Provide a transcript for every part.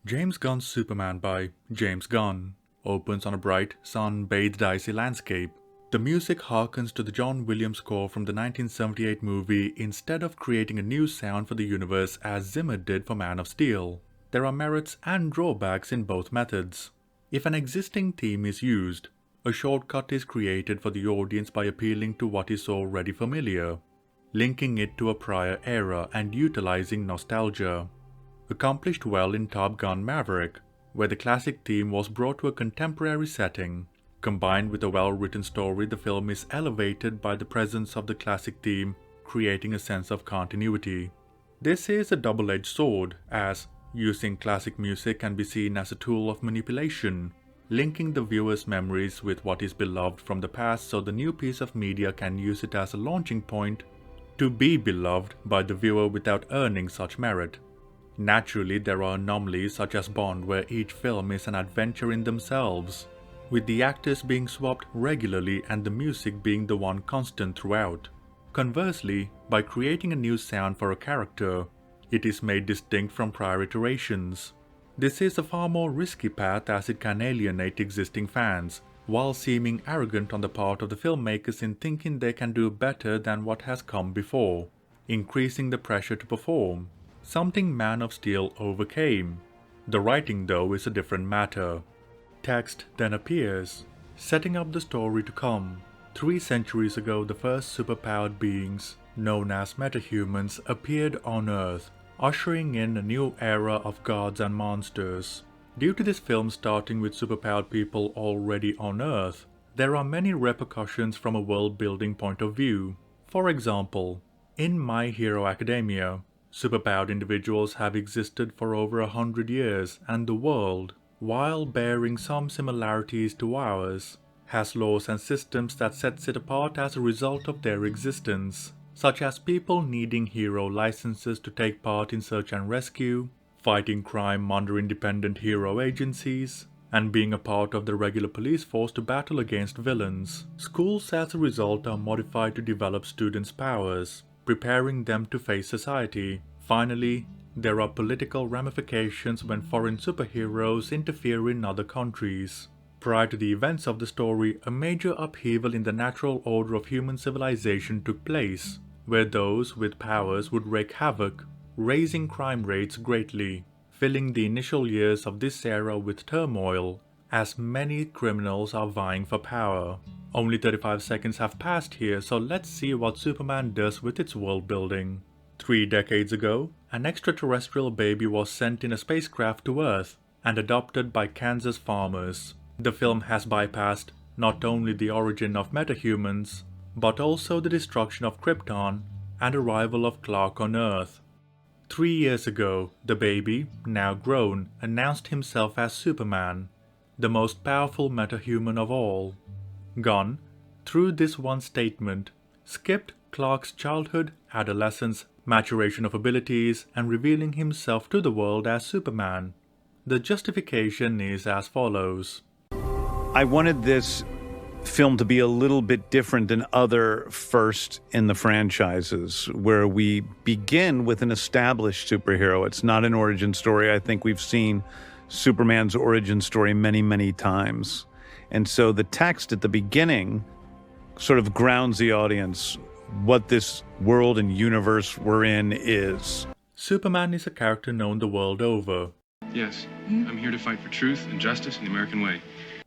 James Gunn's Superman by James Gunn opens on a bright, sun-bathed icy landscape. The music harkens to the John Williams score from the 1978 movie instead of creating a new sound for the universe as Zimmer did for Man of Steel. There are merits and drawbacks in both methods. If an existing theme is used, a shortcut is created for the audience by appealing to what is already familiar, linking it to a prior era and utilizing nostalgia. Accomplished well in Top Gun: Maverick, where the classic theme was brought to a contemporary setting. Combined with a well-written story, the film is elevated by the presence of the classic theme, creating a sense of continuity. This is a double-edged sword, as using classic music can be seen as a tool of manipulation, linking the viewer's memories with what is beloved from the past so the new piece of media can use it as a launching point to be beloved by the viewer without earning such merit. Naturally, there are anomalies such as Bond, where each film is an adventure in themselves, with the actors being swapped regularly and the music being the one constant throughout. Conversely, by creating a new sound for a character, it is made distinct from prior iterations. This is a far more risky path as it can alienate existing fans, while seeming arrogant on the part of the filmmakers in thinking they can do better than what has come before, increasing the pressure to perform. Something Man of Steel overcame. The writing, though, is a different matter. Text then appears, setting up the story to come. 3 centuries ago, the first superpowered beings, known as metahumans, appeared on Earth, ushering in a new era of gods and monsters. Due to this film starting with superpowered people already on Earth, there are many repercussions from a world-building point of view. For example, in My Hero Academia, superpowered individuals have existed for over 100 years, and the world, while bearing some similarities to ours, has laws and systems that sets it apart as a result of their existence, such as people needing hero licenses to take part in search and rescue, fighting crime under independent hero agencies, and being a part of the regular police force to battle against villains. Schools as a result are modified to develop students' powers, preparing them to face society. Finally, there are political ramifications when foreign superheroes interfere in other countries. Prior to the events of the story, a major upheaval in the natural order of human civilization took place, where those with powers would wreak havoc, raising crime rates greatly, filling the initial years of this era with turmoil, as many criminals are vying for power. Only 35 seconds have passed here, so let's see what Superman does with its world building. 3 decades ago, an extraterrestrial baby was sent in a spacecraft to Earth and adopted by Kansas farmers. The film has bypassed not only the origin of metahumans, but also the destruction of Krypton and arrival of Clark on Earth. 3 years ago, the baby, now grown, announced himself as Superman, the most powerful metahuman of all. Gunn, through this one statement, skipped Clark's childhood, adolescence, maturation of abilities, and revealing himself to the world as Superman. The justification is as follows. I wanted this film to be a little bit different than other first in the franchises, where we begin with an established superhero. It's not an origin story. I think we've seen Superman's origin story many, many times. And so the text at the beginning sort of grounds the audience what this world and universe we're in is. Superman is a character known the world over. Yes, I'm here to fight for truth and justice in the American way.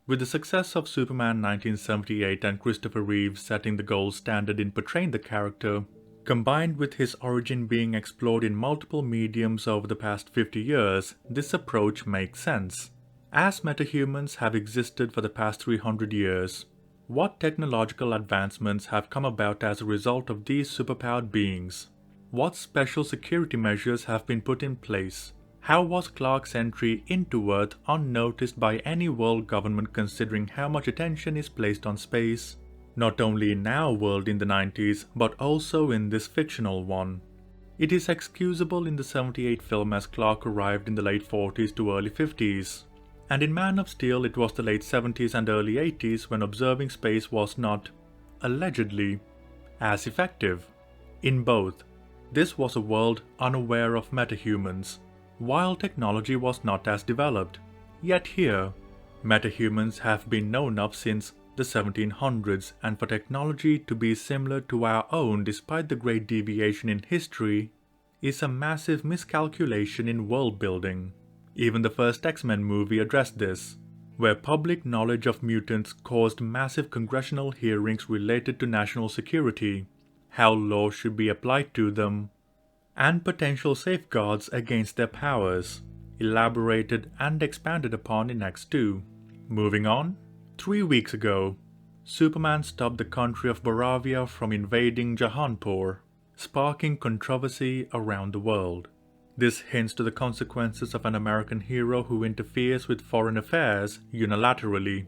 With the success of Superman 1978 and Christopher Reeve setting the gold standard in portraying the character, combined with his origin being explored in multiple mediums over the past 50 years, this approach makes sense. As metahumans have existed for the past 300 years, what technological advancements have come about as a result of these superpowered beings? What special security measures have been put in place? How was Clark's entry into Earth unnoticed by any world government considering how much attention is placed on space, not only in our world in the 90s, but also in this fictional one? It is excusable in the 78 film as Clark arrived in the late 40s to early 50s. And in Man of Steel it was the late 70s and early 80s when observing space was not, allegedly, as effective. In both, this was a world unaware of metahumans, while technology was not as developed. Yet here, metahumans have been known of since the 1700s, and for technology to be similar to our own despite the great deviation in history is a massive miscalculation in world building. Even the first X-Men movie addressed this, where public knowledge of mutants caused massive congressional hearings related to national security, how laws should be applied to them, and potential safeguards against their powers, elaborated and expanded upon in X2. Moving on, 3 weeks ago, Superman stopped the country of Boravia from invading Jahanpur, sparking controversy around the world. This hints to the consequences of an American hero who interferes with foreign affairs unilaterally,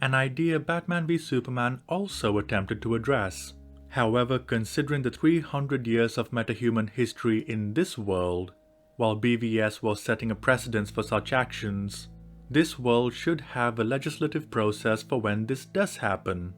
an idea Batman v Superman also attempted to address. However, considering the 300 years of metahuman history in this world, while BVS was setting a precedence for such actions, this world should have a legislative process for when this does happen.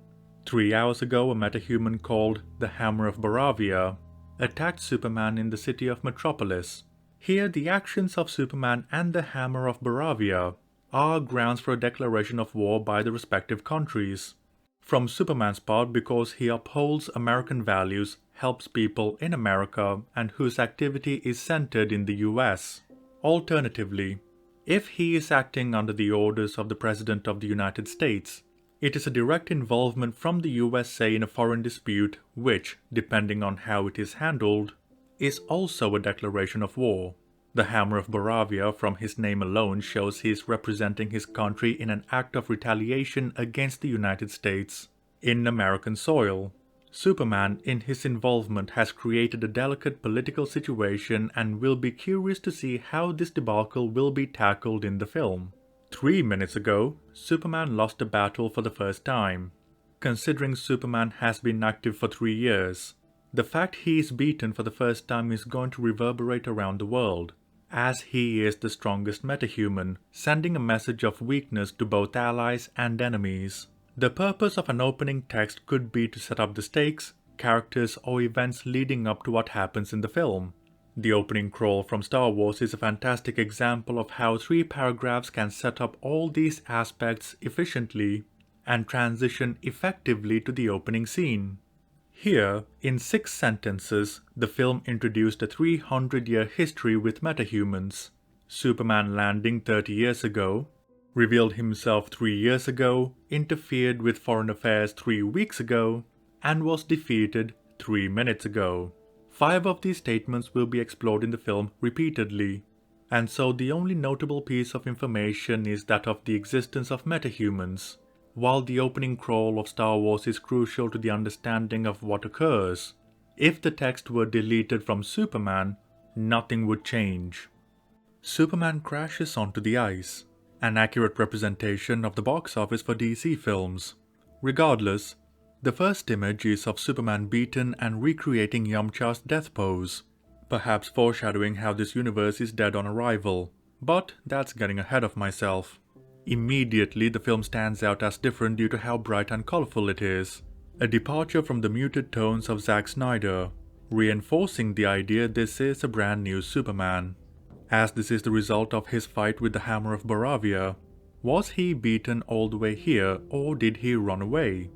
3 hours ago, a metahuman called the Hammer of Boravia attacked Superman in the city of Metropolis. Here, the actions of Superman and the Hammer of Boravia are grounds for a declaration of war by the respective countries. From Superman's part, because he upholds American values, helps people in America, and whose activity is centered in the US. Alternatively, if he is acting under the orders of the President of the United States, it is a direct involvement from the USA in a foreign dispute which, depending on how it is handled, is also a declaration of war. The Hammer of Boravia, from his name alone, shows he is representing his country in an act of retaliation against the United States in American soil. Superman, in his involvement, has created a delicate political situation, and will be curious to see how this debacle will be tackled in the film. 3 minutes ago, Superman lost a battle for the first time. Considering Superman has been active for 3 years, the fact he is beaten for the first time is going to reverberate around the world, as he is the strongest metahuman, sending a message of weakness to both allies and enemies. The purpose of an opening text could be to set up the stakes, characters, or events leading up to what happens in the film. The opening crawl from Star Wars is a fantastic example of how 3 paragraphs can set up all these aspects efficiently and transition effectively to the opening scene. Here, in 6 sentences, the film introduced a 300-year history with metahumans. Superman landing 30 years ago, revealed himself 3 years ago, interfered with foreign affairs 3 weeks ago, and was defeated 3 minutes ago. 5 of these statements will be explored in the film repeatedly, and so the only notable piece of information is that of the existence of metahumans. While the opening crawl of Star Wars is crucial to the understanding of what occurs, if the text were deleted from Superman, nothing would change. Superman crashes onto the ice, an accurate representation of the box office for DC films. Regardless, the first image is of Superman beaten and recreating Yamcha's death pose, perhaps foreshadowing how this universe is dead on arrival, but that's getting ahead of myself. Immediately, the film stands out as different due to how bright and colorful it is, a departure from the muted tones of Zack Snyder, reinforcing the idea this is a brand new Superman. As this is the result of his fight with the Hammer of Boravia, was he beaten all the way here, or did he run away?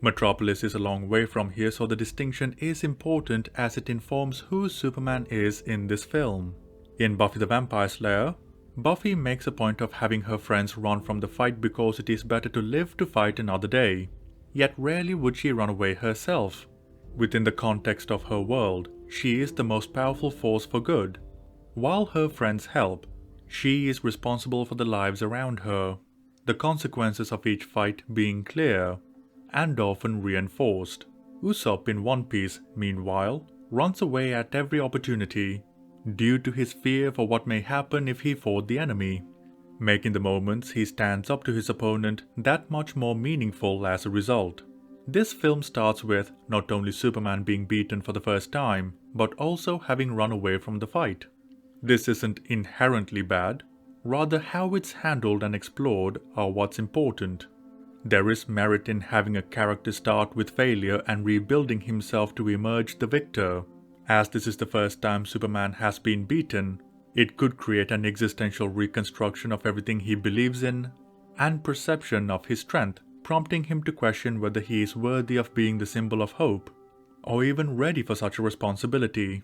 Metropolis is a long way from here, so the distinction is important as it informs who Superman is in this film. In Buffy the Vampire Slayer, Buffy makes a point of having her friends run from the fight because it is better to live to fight another day, yet rarely would she run away herself. Within the context of her world, she is the most powerful force for good. While her friends help, she is responsible for the lives around her, the consequences of each fight being clear, and often reinforced. Usopp in One Piece, meanwhile, runs away at every opportunity, due to his fear for what may happen if he fought the enemy, making the moments he stands up to his opponent that much more meaningful as a result. This film starts with not only Superman being beaten for the first time, but also having run away from the fight. This isn't inherently bad, rather how it's handled and explored are what's important. There is merit in having a character start with failure and rebuilding himself to emerge the victor. As this is the first time Superman has been beaten, It could create an existential reconstruction of everything he believes in and perception of his strength, prompting him to question whether he is worthy of being the symbol of hope, or even ready for such a responsibility.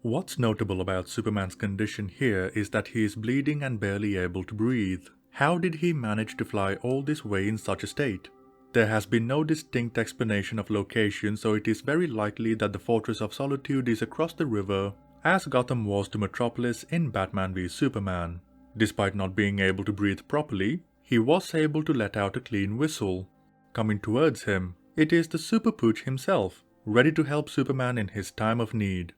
What's notable about Superman's condition here is that he is bleeding and barely able to breathe. How did he manage to fly all this way in such a state? There has been no distinct explanation of location, so it is very likely that the Fortress of Solitude is across the river, as Gotham was to Metropolis in Batman v Superman. Despite not being able to breathe properly, he was able to let out a clean whistle. Coming towards him, it is the Super Pooch himself, ready to help Superman in his time of need.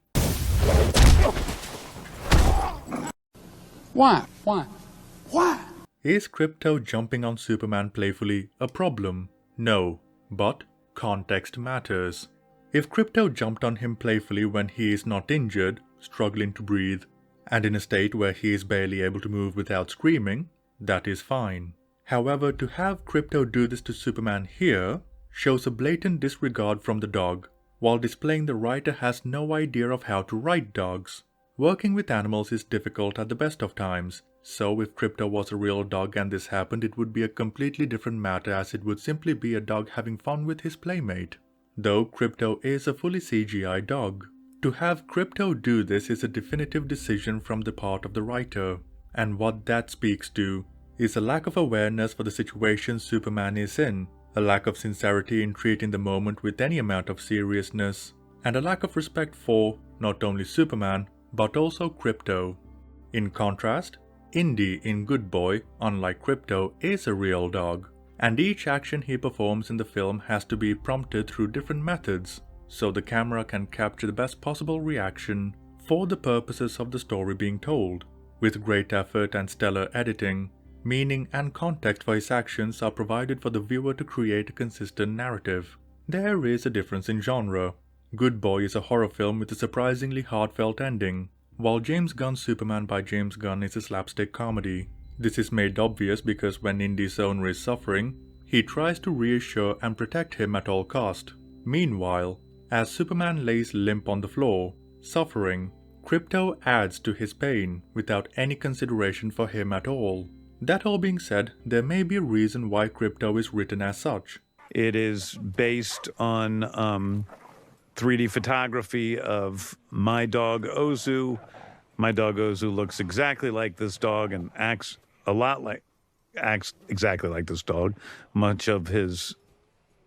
Why? Is Krypto jumping on Superman playfully a problem? No, but context matters. If Krypto jumped on him playfully when he is not injured, struggling to breathe, and in a state where he is barely able to move without screaming, that is fine. However, to have Krypto do this to Superman here shows a blatant disregard from the dog, while displaying the writer has no idea of how to write dogs. Working with animals is difficult at the best of times, so if Krypto was a real dog and this happened, it would be a completely different matter, as it would simply be a dog having fun with his playmate. Though Krypto is a fully CGI dog. To have Krypto do this is a definitive decision from the part of the writer, and what that speaks to is a lack of awareness for the situation Superman is in, a lack of sincerity in treating the moment with any amount of seriousness, and a lack of respect for not only Superman but also Krypto. In contrast, Indy in Good Boy, unlike Krypto, is a real dog, and each action he performs in the film has to be prompted through different methods, so the camera can capture the best possible reaction for the purposes of the story being told. With great effort and stellar editing, meaning and context for his actions are provided for the viewer to create a consistent narrative. There is a difference in genre. Good Boy is a horror film with a surprisingly heartfelt ending, while James Gunn's Superman by James Gunn is a slapstick comedy. This is made obvious because when Indy's owner is suffering, he tries to reassure and protect him at all cost. Meanwhile, as Superman lays limp on the floor, suffering, Krypto adds to his pain without any consideration for him at all. That all being said, there may be a reason why Krypto is written as such. It is based on 3D photography of my dog Ozu. My dog Ozu looks exactly like this dog and acts exactly like this dog. Much of his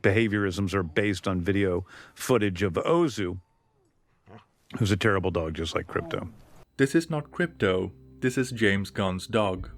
behaviorisms are based on video footage of Ozu, who's a terrible dog just like Krypto. This is not Krypto, this is James Gunn's dog.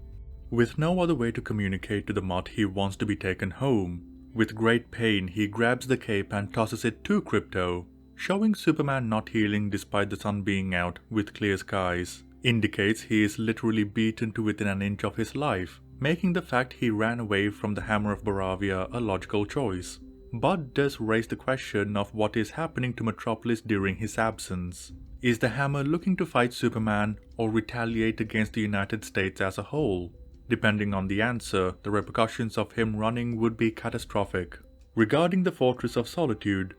With no other way to communicate to the Mutt he wants to be taken home, with great pain he grabs the cape and tosses it to Krypto. Showing Superman not healing despite the sun being out with clear skies indicates he is literally beaten to within an inch of his life, making the fact he ran away from the Hammer of Baravia a logical choice, but does raise the question of what is happening to Metropolis during his absence. Is the Hammer looking to fight Superman or retaliate against the United States as a whole? Depending on the answer, the repercussions of him running would be catastrophic. Regarding the Fortress of Solitude,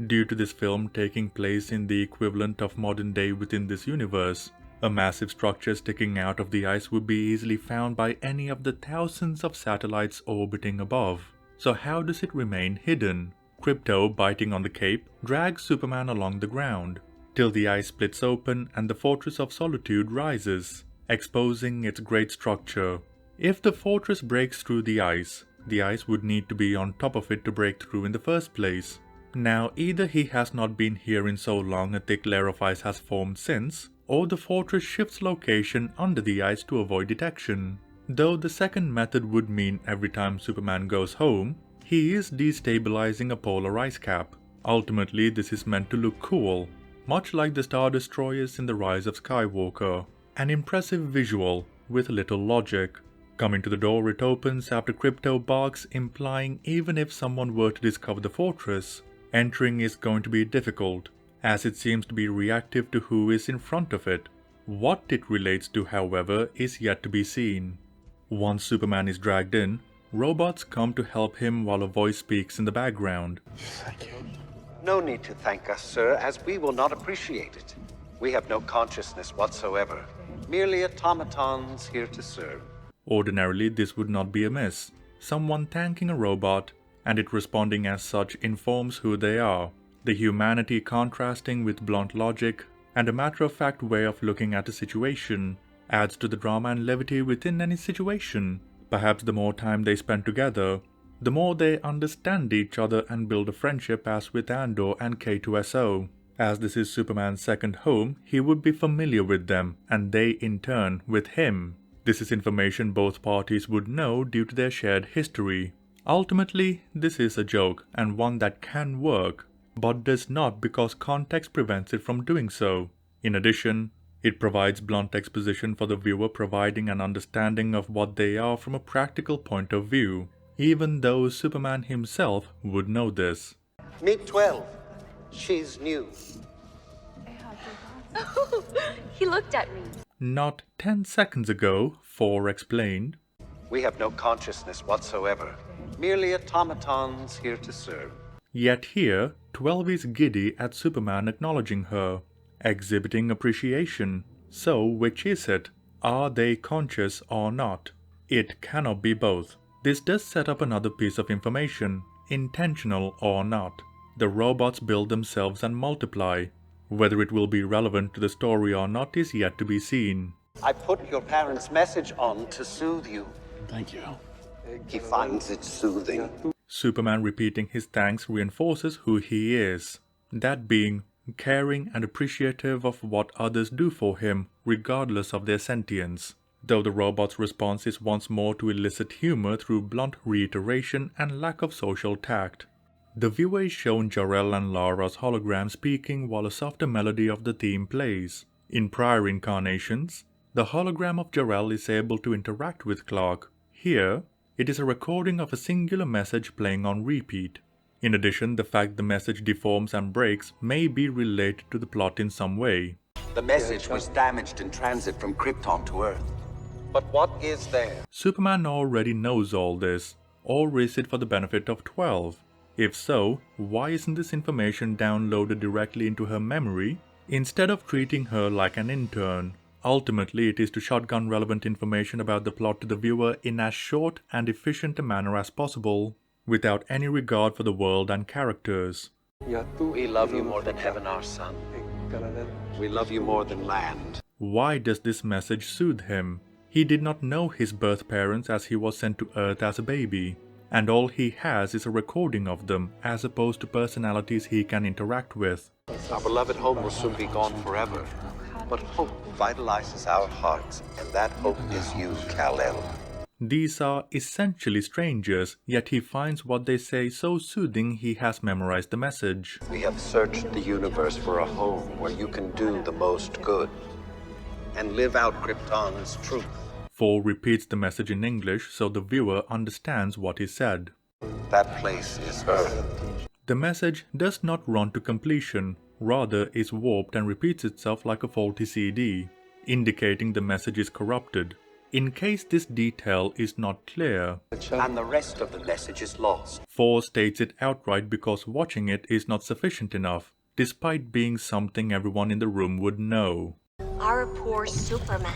due to this film taking place in the equivalent of modern day within this universe, a massive structure sticking out of the ice would be easily found by any of the thousands of satellites orbiting above. So how does it remain hidden? Krypto, biting on the cape, drags Superman along the ground, till the ice splits open and the Fortress of Solitude rises, exposing its great structure. If the fortress breaks through the ice would need to be on top of it to break through in the first place. Now, either he has not been here in so long a thick layer of ice has formed since, or the fortress shifts location under the ice to avoid detection. Though the second method would mean every time Superman goes home, he is destabilizing a polar ice cap. Ultimately, this is meant to look cool, much like the Star Destroyers in The Rise of Skywalker. An impressive visual, with little logic. Coming to the door, it opens after Krypto barks, implying even if someone were to discover the fortress, entering is going to be difficult, as it seems to be reactive to who is in front of it. What it relates to, however, is yet to be seen. Once Superman is dragged in, robots come to help him while a voice speaks in the background. Thank you. No need to thank us, sir, as we will not appreciate it. We have no consciousness whatsoever. Merely automatons here to serve. Ordinarily, this would not be amiss. Someone thanking a robot, and it responding as such informs who they are. The humanity contrasting with blunt logic and a matter-of-fact way of looking at a situation adds to the drama and levity within any situation. Perhaps the more time they spend together, the more they understand each other and build a friendship, as with Andor and K2SO. As this is Superman's second home, he would be familiar with them, and they in turn with him. This is information both parties would know due to their shared history. Ultimately, this is a joke, and one that can work, but does not because context prevents it from doing so. In addition, it provides blunt exposition for the viewer, providing an understanding of what they are from a practical point of view, even though Superman himself would know this. Meet 12. She's new. He looked at me. Not 10 seconds ago, 4 explained. We have no consciousness whatsoever. Merely automatons here to serve. Yet here, 12 is giddy at Superman acknowledging her, exhibiting appreciation. So which is it? Are they conscious or not? It cannot be both. This does set up another piece of information, intentional or not. The robots build themselves and multiply. Whether it will be relevant to the story or not is yet to be seen. I put your parents' message on to soothe you. Thank you. He finds it soothing. Superman repeating his thanks reinforces who he is. That being caring and appreciative of what others do for him, regardless of their sentience. Though the robot's response is once more to elicit humor through blunt reiteration and lack of social tact. The viewer is shown Jor-El and Lara's hologram speaking while a softer melody of the theme plays. In prior incarnations, the hologram of Jor-El is able to interact with Clark. Here, it is a recording of a singular message playing on repeat. In addition, the fact the message deforms and breaks may be related to the plot in some way. The message was damaged in transit from Krypton to Earth. But what is there? Superman already knows all this, or is it for the benefit of 12? If so, why isn't this information downloaded directly into her memory, instead of treating her like an intern? Ultimately, it is to shotgun relevant information about the plot to the viewer in as short and efficient a manner as possible, without any regard for the world and characters. We love you more than heaven, our son. We love you more than land. Why does this message soothe him? He did not know his birth parents as he was sent to Earth as a baby, and all he has is a recording of them as opposed to personalities he can interact with. Our beloved home will soon be gone forever. But hope vitalizes our hearts, and that hope is you, Kal-El. These are essentially strangers, yet he finds what they say so soothing he has memorized the message. We have searched the universe for a home where you can do the most good and live out Krypton's truth. 4 repeats the message in English so the viewer understands what is said. That place is Earth. The message does not run to completion, rather is warped and repeats itself like a faulty CD, indicating the message is corrupted. In case this detail is not clear, And the rest of the message is lost. 4 states it outright because watching it is not sufficient enough, despite being something everyone in the room would know. Our poor Superman.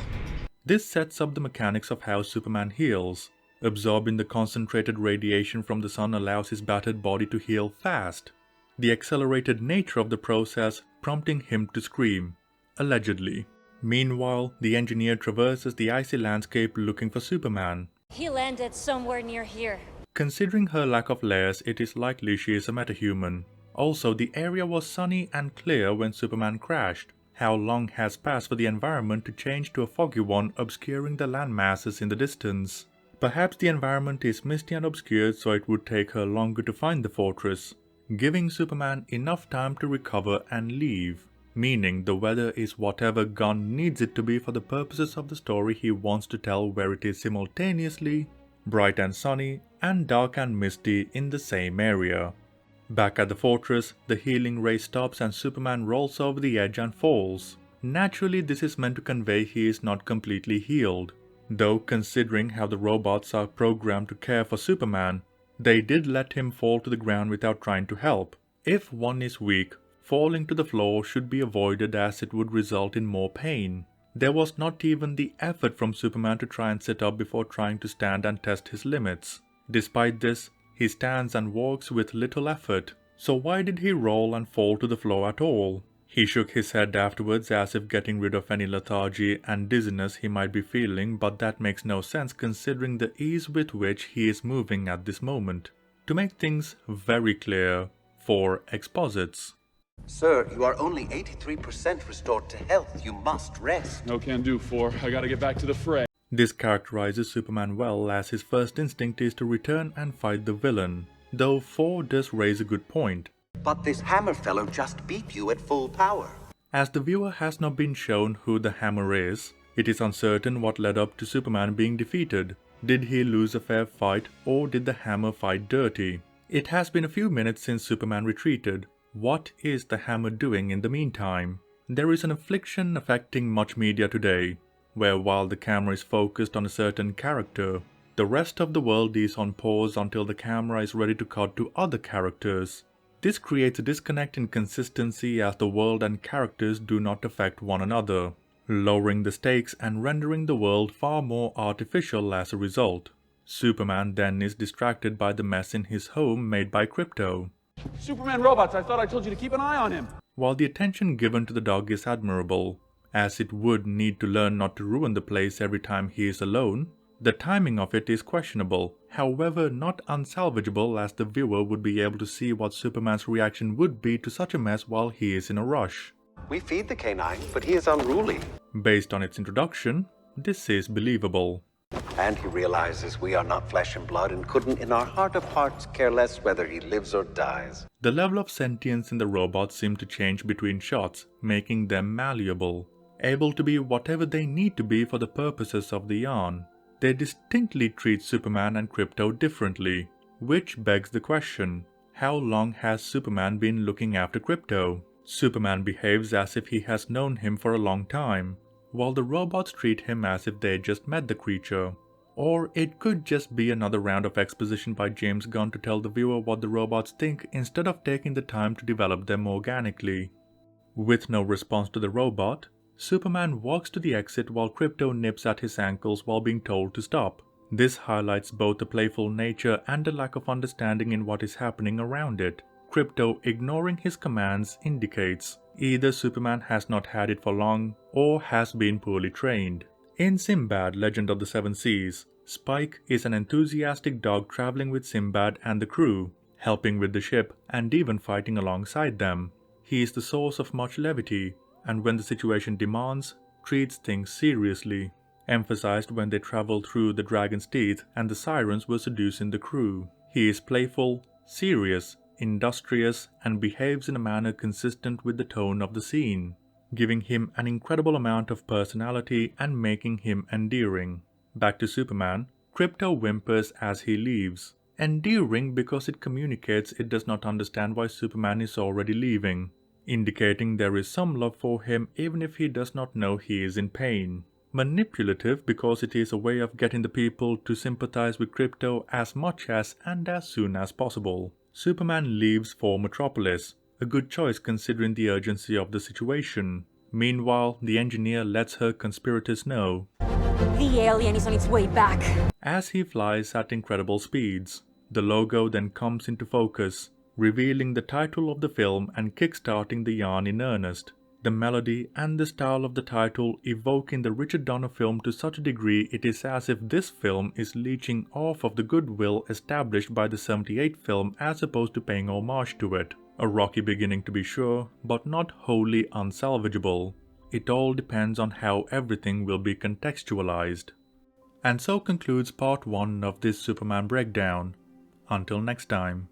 This sets up the mechanics of how Superman heals. Absorbing the concentrated radiation from the sun allows his battered body to heal fast. The accelerated nature of the process prompting him to scream, allegedly. Meanwhile, the engineer traverses the icy landscape looking for Superman. He landed somewhere near here. Considering her lack of layers, it is likely she is a metahuman. Also, the area was sunny and clear when Superman crashed. How long has passed for the environment to change to a foggy one, obscuring the land masses in the distance? Perhaps the environment is misty and obscured, so it would take her longer to find the fortress, giving Superman enough time to recover and leave. Meaning the weather is whatever Gunn needs it to be for the purposes of the story he wants to tell, where it is simultaneously bright and sunny and dark and misty in the same area. Back at the fortress, the healing ray stops and Superman rolls over the edge and falls. Naturally, this is meant to convey he is not completely healed. Though considering how the robots are programmed to care for Superman, they did let him fall to the ground without trying to help. If one is weak, falling to the floor should be avoided as it would result in more pain. There was not even the effort from Superman to try and sit up before trying to stand and test his limits. Despite this, he stands and walks with little effort. So why did he roll and fall to the floor at all? He shook his head afterwards as if getting rid of any lethargy and dizziness he might be feeling, but that makes no sense considering the ease with which he is moving at this moment. To make things very clear, for exposits. Sir, you are only 83% restored to health. You must rest. No can do, 4. I gotta get back to the fray. This characterizes Superman well, as his first instinct is to return and fight the villain, though 4 does raise a good point. But this hammer fellow just beat you at full power. As the viewer has not been shown who the Hammer is, it is uncertain what led up to Superman being defeated. Did he lose a fair fight, or did the Hammer fight dirty? It has been a few minutes since Superman retreated. What is the Hammer doing in the meantime? There is an affliction affecting much media today, where while the camera is focused on a certain character, the rest of the world is on pause until the camera is ready to cut to other characters. This creates a disconnect in consistency as the world and characters do not affect one another, lowering the stakes and rendering the world far more artificial as a result. Superman then is distracted by the mess in his home made by Krypto. Superman robots, I thought I told you to keep an eye on him. While the attention given to the dog is admirable, as it would need to learn not to ruin the place every time he is alone, the timing of it is questionable, however not unsalvageable, as the viewer would be able to see what Superman's reaction would be to such a mess while he is in a rush. We feed the canine, but he is unruly. Based on its introduction, this is believable. And he realizes we are not flesh and blood and couldn't in our heart of hearts care less whether he lives or dies. The level of sentience in the robots seem to change between shots, making them malleable, able to be whatever they need to be for the purposes of the yarn. They distinctly treat Superman and Krypto differently, which begs the question, how long has Superman been looking after Krypto? Superman behaves as if he has known him for a long time, while the robots treat him as if they just met the creature. Or it could just be another round of exposition by James Gunn to tell the viewer what the robots think instead of taking the time to develop them organically. With no response to the robot, Superman walks to the exit while Krypto nips at his ankles while being told to stop. This highlights both the playful nature and a lack of understanding in what is happening around it. Krypto ignoring his commands indicates either Superman has not had it for long or has been poorly trained. In Sinbad, Legend of the Seven Seas, Spike is an enthusiastic dog traveling with Sinbad and the crew, helping with the ship and even fighting alongside them. He is the source of much levity, and when the situation demands, treats things seriously, emphasized when they travel through the Dragon's Teeth and the sirens were seducing the crew. He is playful, serious, industrious, and behaves in a manner consistent with the tone of the scene, giving him an incredible amount of personality and making him endearing. Back to Superman, Krypto whimpers as he leaves. Endearing because it communicates it does not understand why Superman is already leaving, indicating there is some love for him even if he does not know he is in pain. Manipulative because it is a way of getting the people to sympathize with Krypto as much as and as soon as possible. Superman leaves for Metropolis, a good choice considering the urgency of the situation. Meanwhile, the engineer lets her conspirators know. The alien is on its way back. As he flies at incredible speeds, the logo then comes into focus, revealing the title of the film and kickstarting the yarn in earnest. The melody and the style of the title evoking the Richard Donner film to such a degree it is as if this film is leeching off of the goodwill established by the 78 film as opposed to paying homage to it. A rocky beginning to be sure, but not wholly unsalvageable. It all depends on how everything will be contextualized. And so concludes part 1 of this Superman breakdown. Until next time.